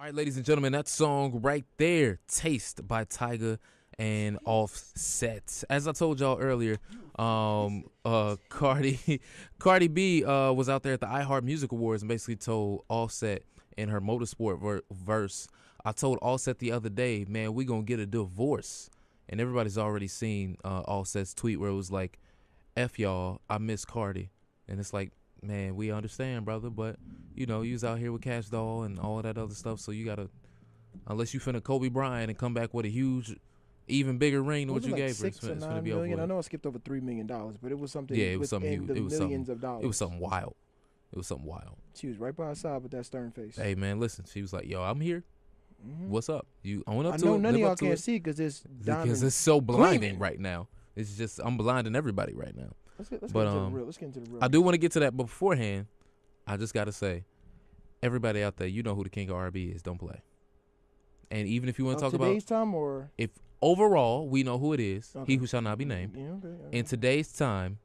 All right, ladies and gentlemen, that song right there, Taste by Tyga and Offset. As I told y'all earlier, Cardi Cardi B was out there at the iHeart Music Awards and basically told Offset in her motorsport verse. I told Offset the other day, man, we gonna get a divorce. And everybody's already seen Offset's tweet where it was like, F y'all, I miss Cardi. And it's like, man, we understand, brother, but you know, you was out here with Cash Doll and all that other stuff, so you gotta, unless you finna Kobe Bryant and come back with a huge, even bigger ring than what you gave her, it's gonna be over with. I know I skipped over $3 million, but it was something. Yeah, it was something huge. It was millions of dollars. It was something wild. It was something wild. She was right by her side with that stern face. Hey man, listen, she was like, "Yo, I'm here. Mm-hmm. What's up? You own up to it." I know none of y'all can't see because it's so blinding right now. It's just I'm blinding everybody right now. Let's get into the real. Let's get into the real. I do want to get to that, but beforehand, I just gotta say, everybody out there, you know who the king of R&B is. Don't play. And even if you want to talk about today's time, or if overall we know who it is, okay. he who shall not be named. Yeah, okay. In today's time,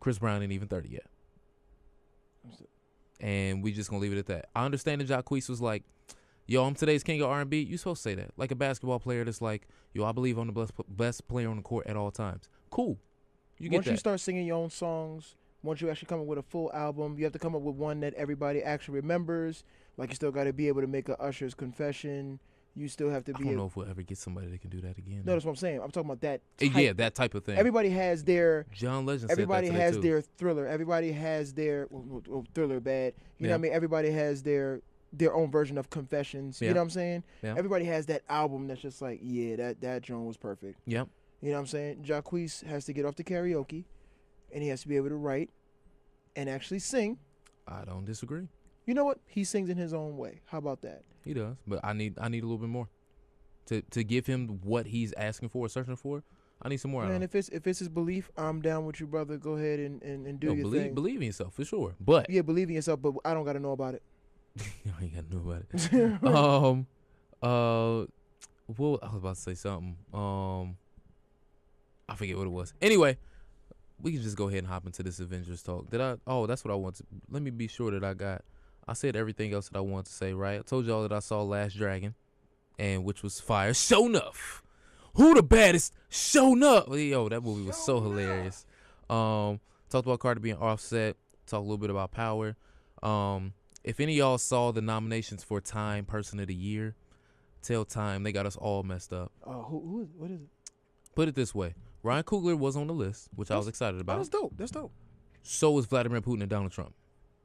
Chris Brown ain't even 30 yet. And we just gonna leave it at that. I understand that Jacquees was like, yo, I'm today's king of R&B. You supposed to say that. Like a basketball player that's like, yo, I believe I'm the best player on the court at all times. Cool. Once you start singing your own songs, once you actually come up with a full album, you have to come up with one that everybody actually remembers. Like you still got to be able to make a Usher's Confession. You still have to be. I don't know if we'll ever get somebody that can do that again. No, that's what I'm saying. I'm talking about that. Yeah, that type of thing. Everybody has their. John Legend. Everybody said that has too. their Thriller. Everybody has their Thriller bad. You know what I mean? Everybody has their own version of Confessions. You know what I'm saying? Yeah. Everybody has that album that's just like, yeah, that joint was perfect. Yep. You know what I'm saying? Jacquees has to get off the karaoke, and he has to be able to write and actually sing. I don't disagree. You know what? He sings in his own way. How about that? He does, but I need a little bit more to give him what he's asking for, searching for. I need some more. Man, if it's his belief, I'm down with you, brother. Go ahead and do your thing. Believe in yourself for sure, but yeah, believe in yourself. But I don't got to know about it. You ain't got to know about it. Well, I was about to say something. I forget what it was. Anyway, we can just go ahead and hop into this Avengers talk. Oh, that's what I want to. Let me be sure that I said everything else that I wanted to say, right? I told y'all that I saw Last Dragon, and which was fire. Show enough. Who the baddest? Show enough. Yo, that movie was so hilarious. Talked about Cardi B and Offset. Talked a little bit about Power. If any of y'all saw the nominations for Time Person of the Year, tell Time they got us all messed up. What is it? Put it this way. Ryan Coogler was on the list, which I was excited about. That's dope. So was Vladimir Putin and Donald Trump.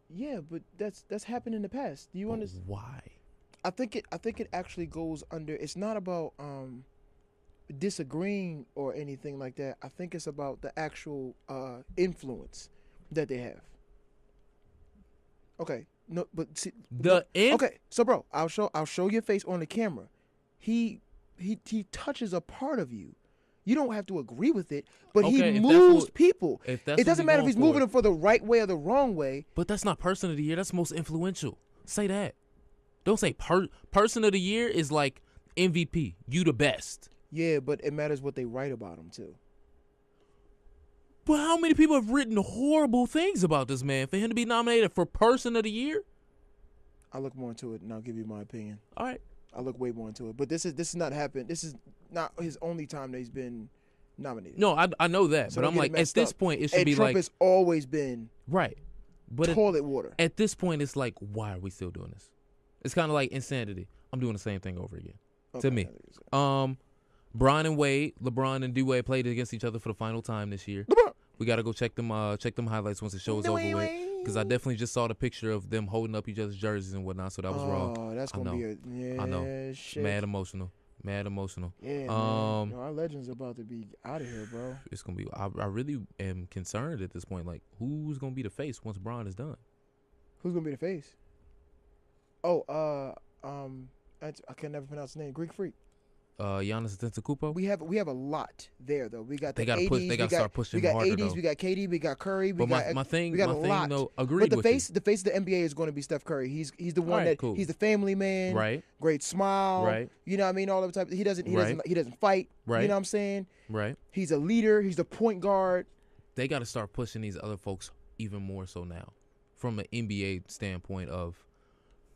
Yeah, but that's happened in the past. Do you understand? Why? I think it actually goes under. It's not about disagreeing or anything like that. I think it's about the actual influence that they have. Okay. No, but see, okay. So, bro, I'll show your face on the camera. He touches a part of you. You don't have to agree with it, but he moves people. It doesn't matter if he's moving them for the right way or the wrong way. But that's not Person of the Year. That's most influential. Say that. Don't say Person of the Year is like MVP. You the best. Yeah, but it matters what they write about him too. But how many people have written horrible things about this man for him to be nominated for Person of the Year? I'll look more into it and I'll give you my opinion. All right. I'll look way more into it. But this is not happened. This is not his only time that he's been nominated. No, I know that. So but I'm like, at this point, it should be Trump like. has always been right. But toilet water. At this point, it's like, why are we still doing this? It's kind of like insanity. I'm doing the same thing over again. Okay, to me. Bron and Wade, LeBron and D-Wade played against each other for the final time this year. We got to go check them highlights once the show is over with. Because I definitely just saw the picture of them holding up each other's jerseys and whatnot, so that was wrong. Oh, that's going to be I know. Shit. Mad emotional. Yeah, man. Our legend's about to be out of here, bro. It's going to be. I really am concerned at this point. Like, who's going to be the face once Bron is done? Who's going to be the face? Oh, I can never pronounce his name. Greek Freak. Giannis Antetokounmpo. We have a lot there though. We got they got to start pushing harder. We got ADs, we got KD, we got Curry. We got my thing a lot. Though, agreed but with the face of the NBA is going to be Steph Curry. He's the one cool. He's the family man. Right. Great smile. Right. You know what I mean? All of the type. He doesn't fight. Right. You know what I'm saying? Right. He's a leader. He's the point guard. They got to start pushing these other folks even more so now, from an NBA standpoint of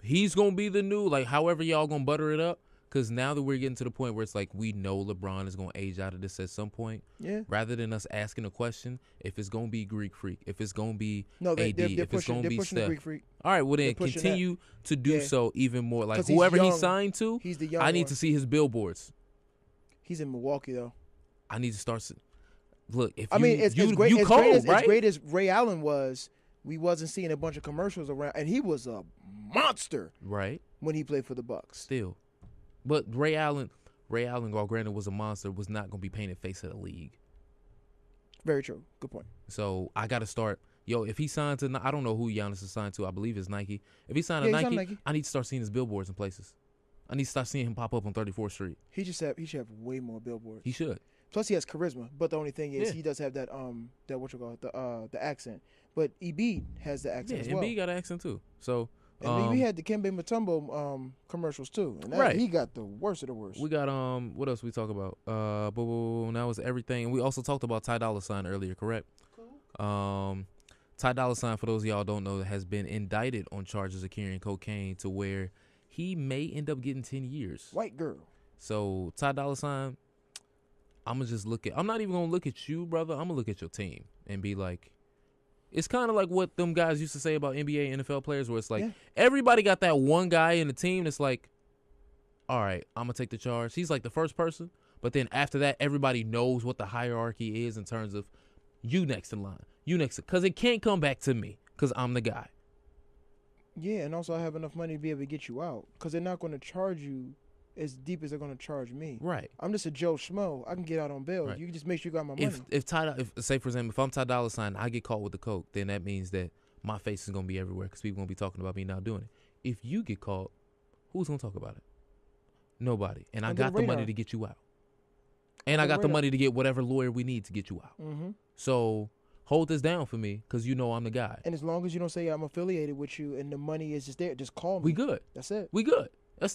he's gonna be the new, like, however y'all gonna butter it up. Because now that we're getting to the point where it's like we know LeBron is going to age out of this at some point. Yeah. Rather than us asking a question, if it's going to be Greek Freak, if it's going to be they're AD, if it's going to be Steph. Greek Freak. All right, well then continue to do so even more. Like whoever he signed to, he's the young I need to see his billboards. He's in Milwaukee though. I need to start. Look, if it's great. You cold, right? As great as Ray Allen was, we wasn't seeing a bunch of commercials around, and he was a monster. Right. When he played for the Bucks. Still. But Ray Allen, while granted was a monster, was not going to be painted face of the league. Very true. Good point. So I got to start. Yo, if he signed to, I don't know who Giannis is signed to. I believe it's Nike. If he signed to Nike, I need to start seeing his billboards in places. I need to start seeing him pop up on 34th Street. He should have way more billboards. He should. Plus, he has charisma. But the only thing is, he does have that what you call it, the accent. But Embiid has the accent as well. Embiid got an accent too. So. And we had the Kembe Mutombo commercials too, and he got the worst of the worst. We got what else we talk about? That was everything. And we also talked about Ty Dolla Sign earlier, correct? Cool. Ty Dolla Sign, for those of y'all don't know, has been indicted on charges of carrying cocaine to where he may end up getting 10 years. White girl. So Ty Dolla Sign, I'm not even gonna look at you, brother. I'm gonna look at your team and be like. It's kind of like what them guys used to say about NBA and NFL players, where it's like everybody got that one guy in the team that's like, all right, I'm going to take the charge. He's like the first person. But then after that, everybody knows what the hierarchy is in terms of you next in line. You next. Because it can't come back to me because I'm the guy. Yeah, and also I have enough money to be able to get you out because they're not going to charge you as deep as they're going to charge me. Right. I'm just a Joe Schmo. I can get out on bail. Right. You can just make sure you got my money. If say for example, if I'm Ty Dolla Sign, I get caught with the coke, then that means that my face is going to be everywhere because people going to be talking about me not doing it. If you get caught, who's going to talk about it? Nobody. And I got the money to get you out. And I got the money to get whatever lawyer we need to get you out. Mm-hmm. So hold this down for me because you know I'm the guy. And as long as you don't say I'm affiliated with you and the money is just there, just call me. We good. That's it. We good.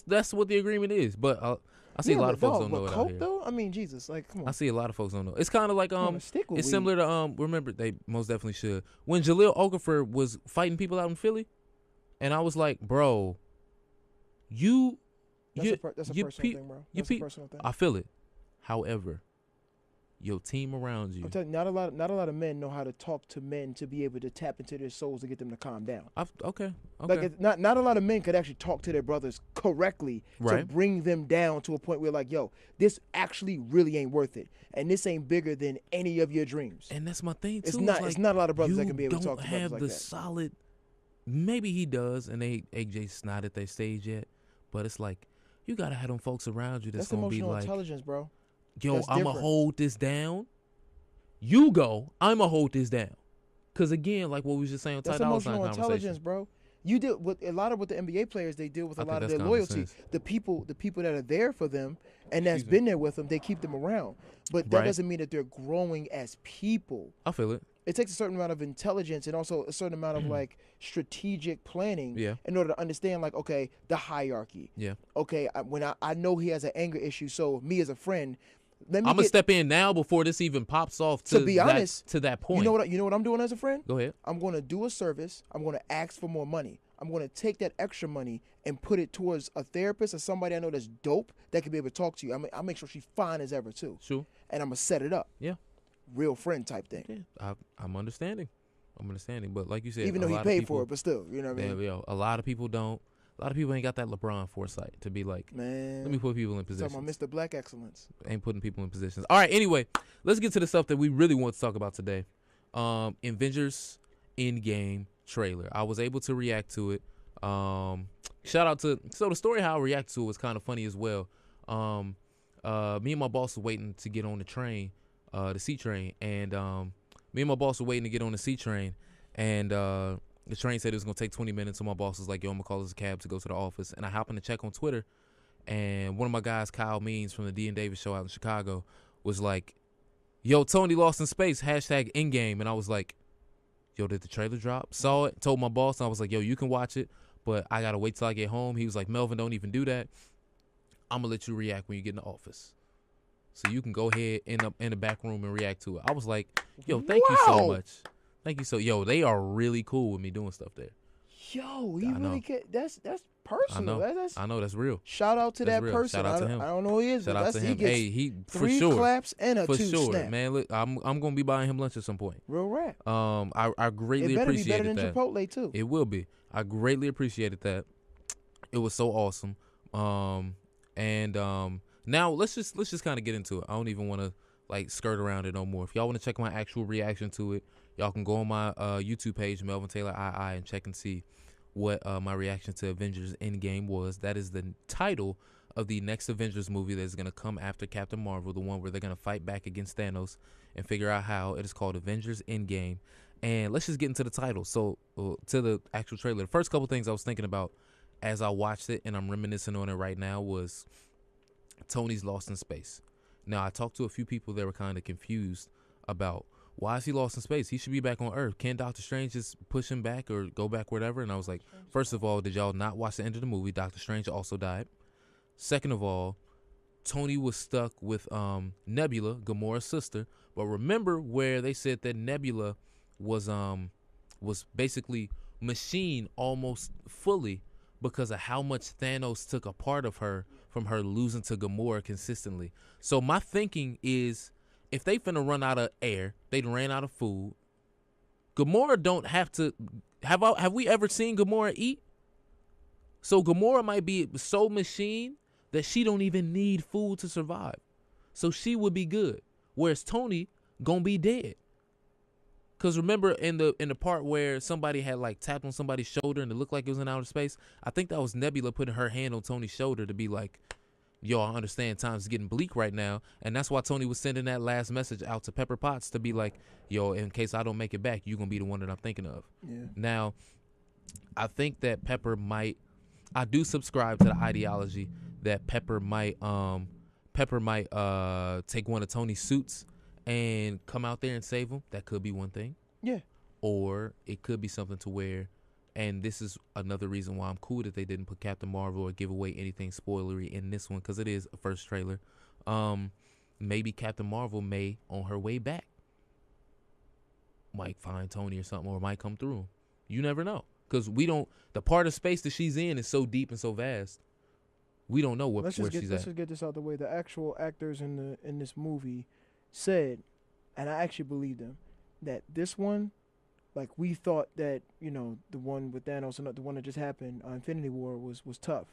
That's what the agreement is. But I see a lot of folks don't know it out here. Though? I mean, Jesus, like, come on. I see a lot of folks don't know. It's kind of like it's similar to remember they most definitely should. When Jahlil Okafor was fighting people out in Philly, and I was like, bro, that's a personal thing, bro. That's a personal thing. I feel it. However, your team around you. I'm telling you, not a lot of men know how to talk to men to be able to tap into their souls to get them to calm down. Okay. Like not a lot of men could actually talk to their brothers correctly to bring them down to a point where like, yo, this actually really ain't worth it, and this ain't bigger than any of your dreams. And that's my thing too. It's not a lot of brothers that can be able to talk to brothers like that. You don't have the solid. Maybe he does, and AJ's not at their stage yet, but it's like you gotta have them folks around you that's gonna be like emotional intelligence, bro. Yo, I'm going to hold this down. You go, I'm going to hold this down. Because, again, like what we was just saying on Ty Dolla Sign conversation. That's emotional intelligence, bro. You deal with a lot of what the NBA players, they deal with a lot of their loyalty. The people that are there for them and that's been there with them, they keep them around. But that doesn't mean that they're growing as people. I feel it. It takes a certain amount of intelligence and also a certain amount of like strategic planning in order to understand like, okay, the hierarchy. Yeah. Okay, when I know he has an anger issue, so me as a friend, I'm gonna step in now before this even pops off. To be honest, to that point. You know what I'm doing as a friend? Go ahead. I'm gonna do a service. I'm gonna ask for more money. I'm gonna take that extra money and put it towards a therapist or somebody I know that's dope that can be able to talk to you. I'll make sure she's fine as ever too. Sure. And I'm gonna set it up. Yeah. Real friend type thing. Yeah. I'm understanding. But like you said, even though he paid for it, but still, you know what I mean? Yo, a lot of people don't. A lot of people ain't got that LeBron foresight to be like, man, let me put people in positions. Talking about Mr. Black Excellence. Ain't putting people in positions. All right, anyway, let's get to the stuff that we really want to talk about today. Avengers End Game trailer. I was able to react to it. Shout out to the story how I reacted to it was kind of funny as well. Me and my boss were waiting to get on the train, the C train, and me and my boss were waiting to get on the C train, and the train said it was going to take 20 minutes, so my boss was like, yo, I'm going to call this a cab to go to the office. And I happened to check on Twitter, and one of my guys, Kyle Means from the D and Davis show out in Chicago, was like, yo, Tony lost in space, #endgame. And I was like, yo, did the trailer drop? Saw it, told my boss, and I was like, yo, you can watch it, but I got to wait till I get home. He was like, Melvin, don't even do that. I'm going to let you react when you get in the office. So you can go ahead in the back room and react to it. I was like, yo, thank you so much. Thank you. Yo, they are really cool with me doing stuff there. Yo, he really get that's personal. I know that's real. Shout out to that person. Shout out to him. I don't know who he is, shout but out to him. He gets for 3 sure. claps and a for 2 sure, snap. man. Look, I'm gonna be buying him lunch at some point. Real rap. I greatly appreciated that. It better be better than Chipotle too. It will be. I greatly appreciated that. It was so awesome. Now let's just kind of get into it. I don't even want to like skirt around it no more. If y'all want to check my actual reaction to it, y'all can go on my YouTube page, Melvin Taylor II, and check and see what my reaction to Avengers End Game was. That is the title of the next Avengers movie that's going to come after Captain Marvel, the one where they're going to fight back against Thanos and figure out how. It is called Avengers End Game. And let's just get into the title. So to the actual trailer, the first couple things I was thinking about as I watched it, and I'm reminiscing on it right now, was Tony's lost in space. Now, I talked to a few people that were kind of confused about why is he lost in space? He should be back on Earth. Can Doctor Strange just push him back or go back, whatever? And I was like, first of all, did y'all not watch the end of the movie? Doctor Strange also died. Second of all, Tony was stuck with Nebula, Gamora's sister. But remember where they said that Nebula was basically machined almost fully because of how much Thanos took a part of her from her losing to Gamora consistently. So my thinking is, if they finna run out of air, they ran out of food. Gamora don't have to. Have we ever seen Gamora eat? So Gamora might be so machined that she don't even need food to survive. So she would be good. Whereas Tony gonna be dead. Cause remember in the part where somebody had like tapped on somebody's shoulder and it looked like it was in outer space, I think that was Nebula putting her hand on Tony's shoulder to be like, yo, I understand times getting bleak right now. And that's why Tony was sending that last message out to Pepper Potts to be like, yo, in case I don't make it back, you're going to be the one that I'm thinking of. Yeah. Now, I think that I do subscribe to the ideology that Pepper might take one of Tony's suits and come out there and save him. That could be one thing. Yeah. Or it could be something to where, and this is another reason why I'm cool that they didn't put Captain Marvel or give away anything spoilery in this one, because it is a first trailer. Maybe Captain Marvel may, on her way back, might find Tony or something, or might come through him. You never know, because the part of space that she's in is so deep and so vast. We don't know where she's at. Let's just get this out of the way. The actual actors in this movie said, and I actually believe them, that this one, like, we thought that, you know, the one with Thanos and the one that just happened, Infinity War, was tough.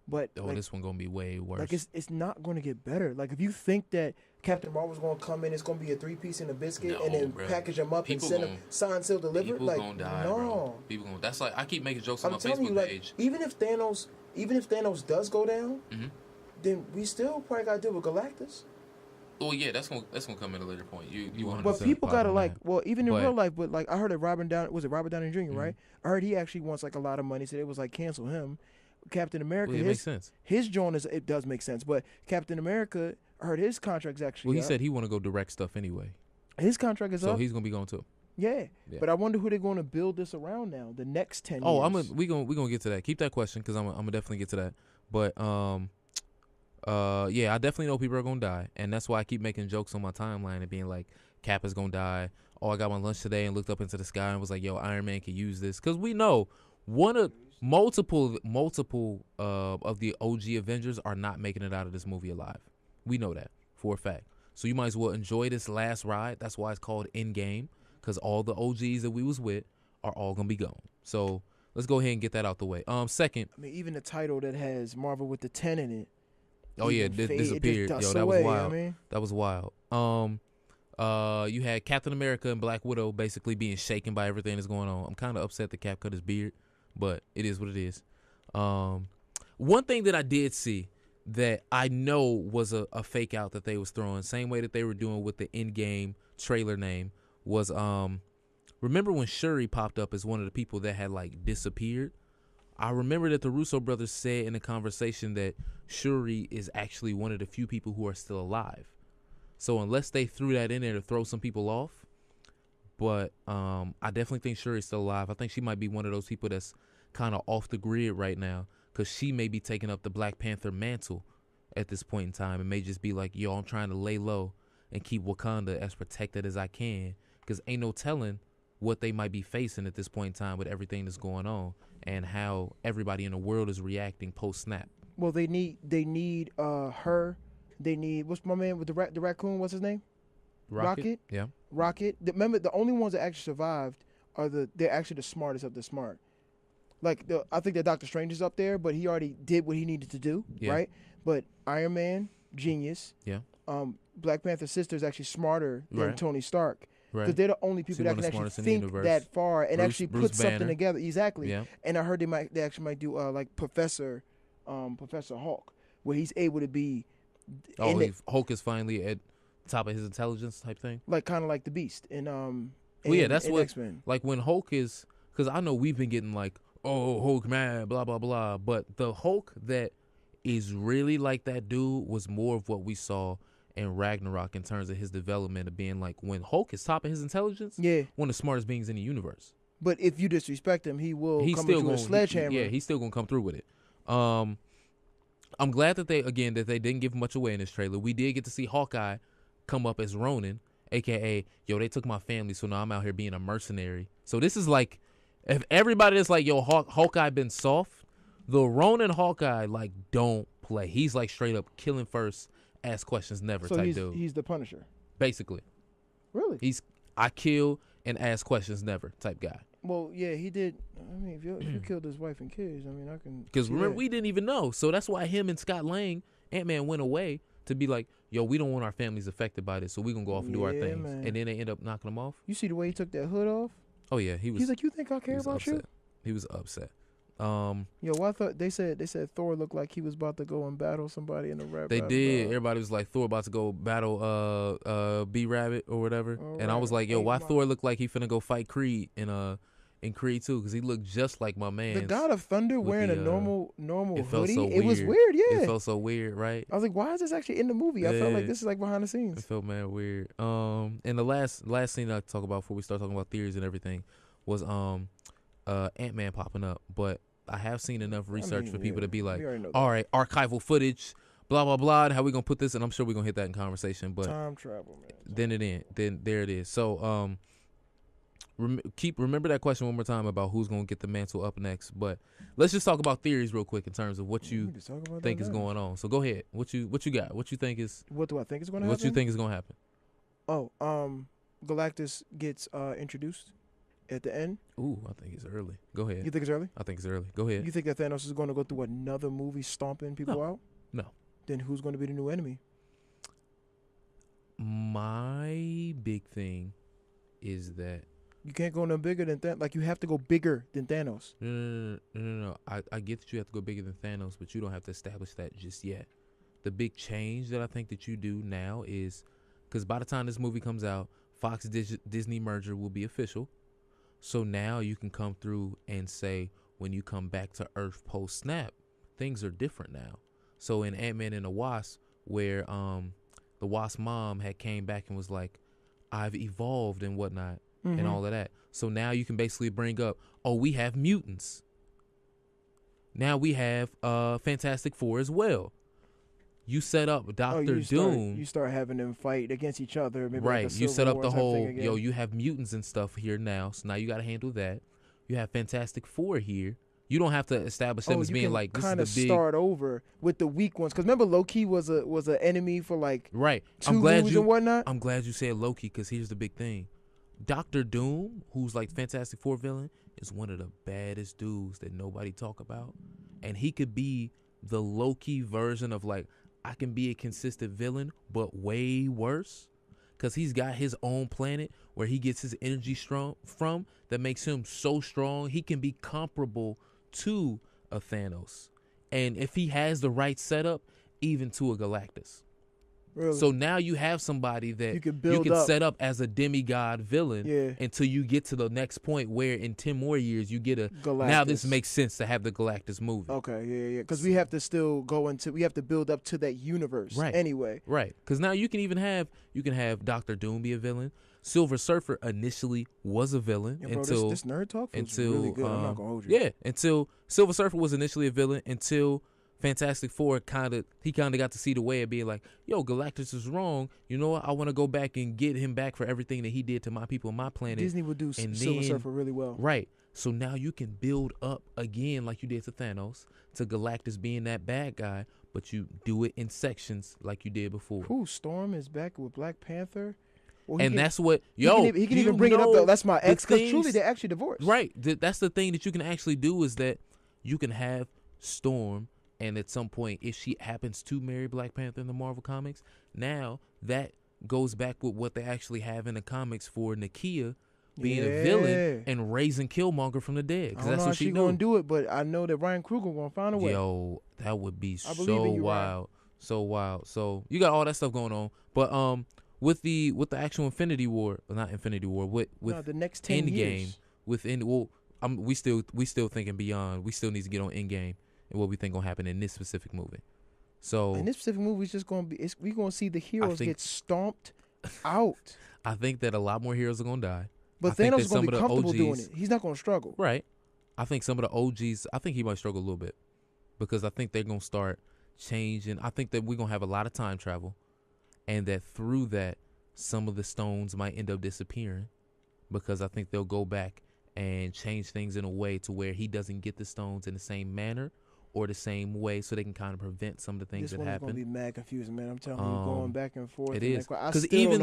But this one gonna be way worse. Like, it's not gonna get better. Like, if you think that Captain Marvel's gonna come in, it's gonna be a 3-piece and a biscuit, and then package them up and send them signed, sealed, delivered. People like, gonna die, no. bro. People gonna. That's like, I keep making jokes on my telling Facebook you, like, page. Even if Thanos does go down, then we still probably gotta deal with Galactus. Oh yeah, that's gonna come at a later point. You 100%. But people gotta even in real life. But like, I heard that Robert Downey Jr. Right? I heard he actually wants like a lot of money, so they was like cancel him. Captain America, it makes sense. His joint it does make sense. But Captain America, I heard his contract's actually. Well, he said he want to go direct stuff anyway. His contract is up, so he's gonna be going too. Yeah, but I wonder who they're going to build this around now. The next 10 years. Oh, we gonna get to that. Keep that question, because I'm gonna definitely get to that. But yeah, I definitely know people are gonna die, and that's why I keep making jokes on my timeline and being like, Cap is gonna die. Oh, I got my lunch today and looked up into the sky and was like, yo, Iron Man can use this, because we know multiple of the OG Avengers are not making it out of this movie alive. We know that for a fact. So you might as well enjoy this last ride. That's why it's called End Game, because all the OGs that we was with are all gonna be gone. So let's go ahead and get that out the way. Second, I mean, even the title that has Marvel with the 10 in it. Oh yeah, disappeared. Yo, that was wild. That was wild. You had Captain America and Black Widow basically being shaken by everything that's going on. I'm kind of upset that Cap cut his beard, but it is what it is. One thing that I did see that I know was a fake out that they was throwing, same way that they were doing with the Endgame trailer name, was remember when Shuri popped up as one of the people that had like disappeared? I remember that the Russo brothers said in a conversation that Shuri is actually one of the few people who are still alive. So unless they threw that in there to throw some people off, but I definitely think Shuri's still alive. I think she might be one of those people that's kind of off the grid right now, because she may be taking up the Black Panther mantle at this point in time. It may just be like, yo, I'm trying to lay low and keep Wakanda as protected as I can, because ain't no telling what they might be facing at this point in time with everything that's going on and how everybody in the world is reacting post snap. Well, they need her. They need, what's my man with the raccoon? What's his name? Rocket. Yeah. Rocket. Remember, the only ones that actually survived are they're actually the smartest of the smart. Like I think that Doctor Strange is up there, but he already did what he needed to do, right? But Iron Man, genius. Yeah. Black Panther's sister is actually smarter than Tony Stark. Right. Because they're the only people that can actually think that far and actually put something together. Exactly. Yeah. And I heard they actually might do like Professor Hulk, where he's able to be. Hulk is finally at top of his intelligence type thing. Like kind of like the Beast in that's what X-Men. Like when Hulk is, because I know we've been getting like, oh, Hulk man, blah blah blah, but the Hulk that is really like that dude was more of what we saw in Ragnarok in terms of his development of being like, when Hulk is top of his intelligence, one of the smartest beings in the universe. But if you disrespect him, he's still with a sledgehammer. He's still gonna come through with it. I'm glad that they didn't give much away in this trailer. We did get to see Hawkeye come up as Ronin, aka they took my family, so now I'm out here being a mercenary. So this is like, if everybody is like, Hawkeye been soft, the Ronin Hawkeye like don't play. He's like straight up killing first, ask questions never type dude. He's the Punisher, basically. Really? He's I kill and ask questions never type guy. Well, yeah, he did. I mean, if you killed his wife and kids, I mean, I can. Because remember, we didn't even know, so that's why him and Scott Lang, Ant-Man, went away to be like, we don't want our families affected by this, so we gonna go off and do our things. Man. And then they end up knocking them off. You see the way he took that hood off? Oh yeah, He's like, you think I care about you? He was upset. I thought they said Thor looked like he was about to go and battle somebody in the rap. They did. Everybody was like, Thor about to go battle B Rabbit or whatever. And I was like, why Thor look like he finna go fight Creed in Creed 2? Because he looked just like my man. The God of Thunder wearing a normal hoodie. So it was weird, yeah. It felt so weird, right? I was like, why is this actually in the movie? I felt like this is like behind the scenes. It felt mad weird. And the last thing I talk about before we start talking about theories and everything was Ant-Man popping up, but I have seen enough research for people to be like, all right, archival footage, blah blah blah, and how we gonna put this, and I'm sure we're gonna hit that in conversation. But time travel, man. Then there it is. So remember that question one more time about who's gonna get the mantle up next. But let's just talk about theories real quick in terms of what you think is going on. So go ahead. What you got? What you think is? What do I think is going to happen? What you think is gonna happen? Galactus gets introduced at the end. Ooh, I think it's early. Go ahead. You think it's early? I think it's early. Go ahead. You think that Thanos is going to go through another movie stomping people out? No. Then who's going to be the new enemy? My big thing is that you can't go no bigger than that. Like, you have to go bigger than Thanos. No. I get that you have to go bigger than Thanos, but you don't have to establish that just yet. The big change that I think that you do now is, because by the time this movie comes out, Fox Disney merger will be official. So now you can come through and say, when you come back to Earth post snap, things are different now. So in Ant-Man and the Wasp, where the Wasp mom had came back and was like, I've evolved and whatnot, and all of that. So now you can basically bring up, we have mutants. Now we have Fantastic Four as well. You set up Dr. Doom. You start having them fight against each other. Maybe right. Like you set up the whole, you have mutants and stuff here now. So now you got to handle that. You have Fantastic Four here. You don't have to establish them as being like, this is the big. Kind of start over with the weak ones. Because remember, Loki was an enemy for like right. 2 movies and whatnot. I'm glad you said Loki, because here's the big thing. Dr. Doom, who's like Fantastic Four villain, is one of the baddest dudes that nobody talk about. And he could be the Loki version of like, I can be a consistent villain, but way worse, because he's got his own planet where he gets his energy from that makes him so strong he can be comparable to a Thanos, and if he has the right setup, even to a Galactus. Really? So now you have somebody that you can set up as a demigod villain until you get to the next point where in 10 more years you get a Galactus. Now this makes sense to have the Galactus movie. Okay, yeah. Because we have to still we have to build up to that universe anyway. Right. Because now you can have Dr. Doom be a villain. Silver Surfer initially was a villain until this nerd talk feels really good. I'm not gonna hold you. Yeah, until Silver Surfer was initially a villain until Fantastic Four kind of got to see the way of being like, yo, Galactus is wrong. You know what? I want to go back and get him back for everything that he did to my people and my planet. Disney would do Silver Surfer really well. Right. So now you can build up again like you did to Thanos, to Galactus being that bad guy, but you do it in sections like you did before. Storm is back with Black Panther. Well, that's what, he can even bring it up, though. That's my ex, because truly they're actually divorced. Right. That's the thing that you can actually do, is that you can have Storm, and at some point, if she happens to marry Black Panther in the Marvel comics, now that goes back with what they actually have in the comics for Nakia being a villain and raising Killmonger from the dead. Because that's what she's gonna do it, but I know that Ryan Coogler gonna find a way. Yo, that would be so wild, so wild. So you got all that stuff going on, but with the actual Infinity War, not Infinity War, with the next 10 End years. Game, we still thinking beyond. We still need to get on End Game and what we think gonna happen in this specific movie. So in this specific movie, it's just gonna be we gonna see the heroes get stomped out. I think that a lot more heroes are gonna die. But Thanos is going to be comfortable doing it. He's not going to struggle. Right. I think some of the OGs, I think he might struggle a little bit, because I think they're going to start changing. I think that we're going to have a lot of time travel, and that through that, some of the stones might end up disappearing, because I think they'll go back and change things in a way to where he doesn't get the stones in the same manner or the same way, so they can kind of prevent some of the things that happen. This one's going to be mad confusing, man. I'm telling you, going back and forth. It is. Because even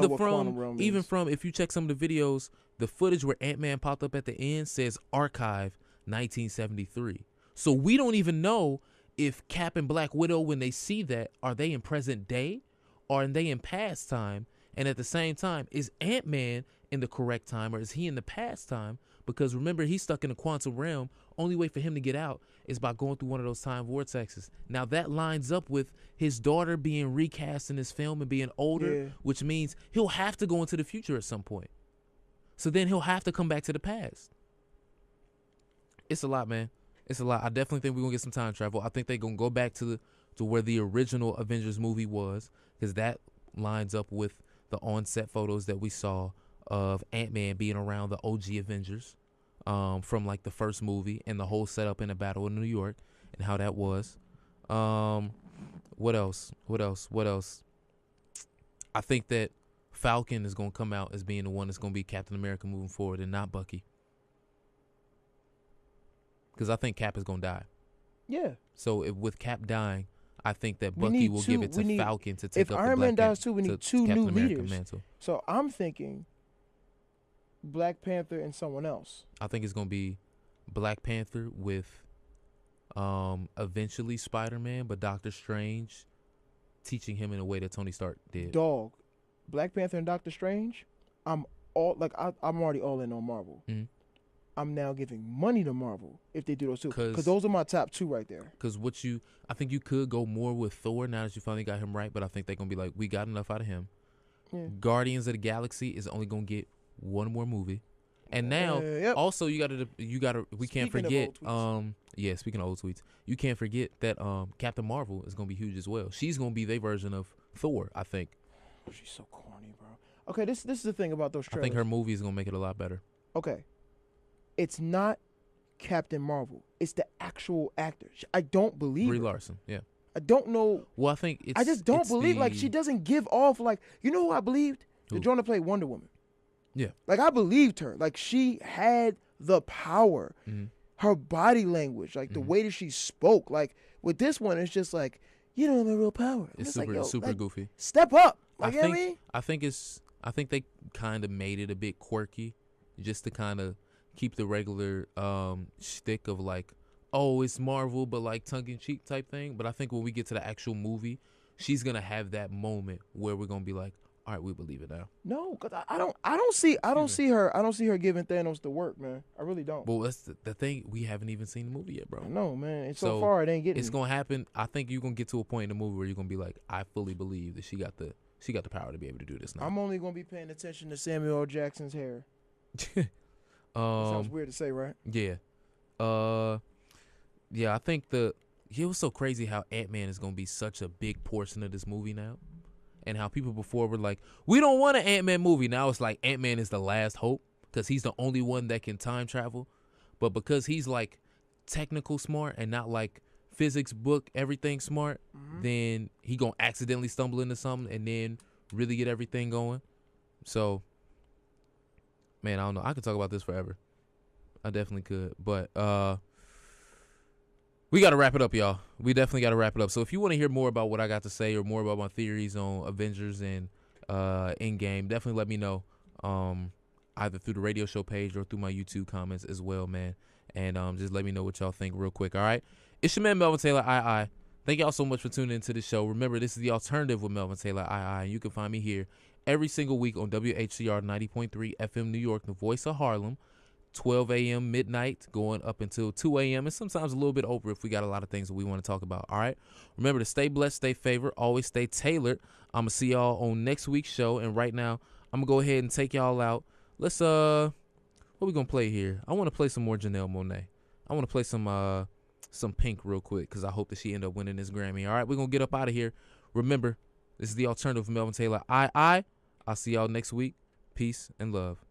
from, if you check some of the videos, the footage where Ant-Man popped up at the end says Archive 1973. So we don't even know if Cap and Black Widow, when they see that, are they in present day or are they in past time? And at the same time, is Ant-Man in the correct time or is he in the past time? Because remember, he's stuck in the quantum realm. Only way for him to get out is by going through one of those time vortexes. Now that lines up with his daughter being recast in this film and being older, which means he'll have to go into the future at some point. So then he'll have to come back to the past. It's a lot, man. It's a lot. I definitely think we're going to get some time travel. I think they're going to go back to where the original Avengers movie was, because that lines up with the on-set photos that we saw of Ant-Man being around the OG Avengers from like the first movie, and the whole setup in the Battle of New York and how that was. What else? I think that Falcon is going to come out as being the one that's going to be Captain America moving forward, and not Bucky. Because I think Cap is going to die. Yeah. So with Cap dying, I think that Bucky will give it to Falcon to take up the If Iron Man dies too, we need two new leaders. Mantle. So I'm thinking Black Panther and someone else. I think it's going to be Black Panther with eventually Spider-Man, but Doctor Strange teaching him in a way that Tony Stark did. Dog. Black Panther and Doctor Strange, I'm already all in on Marvel. Mm-hmm. I'm now giving money to Marvel if they do those two, because those are my top two right there. Because I think you could go more with Thor now that you finally got him right, but I think they're gonna be like, we got enough out of him. Yeah. Guardians of the Galaxy is only gonna get one more movie, and now also you gotta we can't forget speaking of old tweets, you can't forget that Captain Marvel is gonna be huge as well. She's gonna be their version of Thor, I think. She's so corny, bro. Okay, this is the thing about those trailers. I think her movie is gonna make it a lot better. Okay. It's not Captain Marvel. It's the actual actor. I don't believe Brie Larson, yeah. I don't know. Well, I think I just don't believe. Like, she doesn't give off, like, you know who I believed? Who? The Jonah played Wonder Woman. Yeah. Like, I believed her. Like, she had the power. Mm-hmm. Her body language, like, the way that she spoke. Like, with this one, it's just like, you don't have a real power. It's super goofy. Step up. Like, you know what I mean? I think they kind of made it a bit quirky just to kind of keep the regular shtick of like, oh, it's Marvel, but like tongue-in-cheek type thing. But I think when we get to the actual movie, she's gonna have that moment where we're gonna be like, all right, we believe it now. No, because I don't see her giving Thanos the work, man. I really don't. Well, that's the thing. We haven't even seen the movie yet, bro. No, man. It's so far it ain't getting. It's gonna happen. I think you're gonna get to a point in the movie where you're gonna be like, I fully believe that she got the power to be able to do this now. I'm only gonna be paying attention to Samuel L. Jackson's hair. Sounds weird to say, right? Yeah. I think it was so crazy how Ant-Man is going to be such a big portion of this movie now. And how people before were like, we don't want an Ant-Man movie. Now it's like Ant-Man is the last hope because he's the only one that can time travel. But because he's like technical smart and not like physics book everything smart, then he gonna accidentally stumble into something and then really get everything going. So, man, I don't know. I could talk about this forever. I definitely could. But we got to wrap it up, y'all. We definitely got to wrap it up. So if you want to hear more about what I got to say or more about my theories on Avengers and End Game, definitely let me know. Either through the radio show page or through my YouTube comments as well, man. And just let me know what y'all think real quick, all right? It's your man, Melvin Taylor, II. Thank y'all so much for tuning into the show. Remember, this is The Alternative with Melvin Taylor, II. You can find me here every single week on WHCR 90.3 FM New York, the voice of Harlem, 12 a.m. midnight, going up until 2 a.m. and sometimes a little bit over if we got a lot of things that we want to talk about, all right? Remember to stay blessed, stay favored, always stay tailored. I'm going to see y'all on next week's show, and right now, I'm going to go ahead and take y'all out. Let's, what we going to play here? I want to play some more Janelle Monáe. I want to play some Pink real quick because I hope that she end up winning this Grammy, all right? We're going to get up out of here. Remember, this is The Alternative with Melvin Taylor, II. I'll see y'all next week. Peace and love.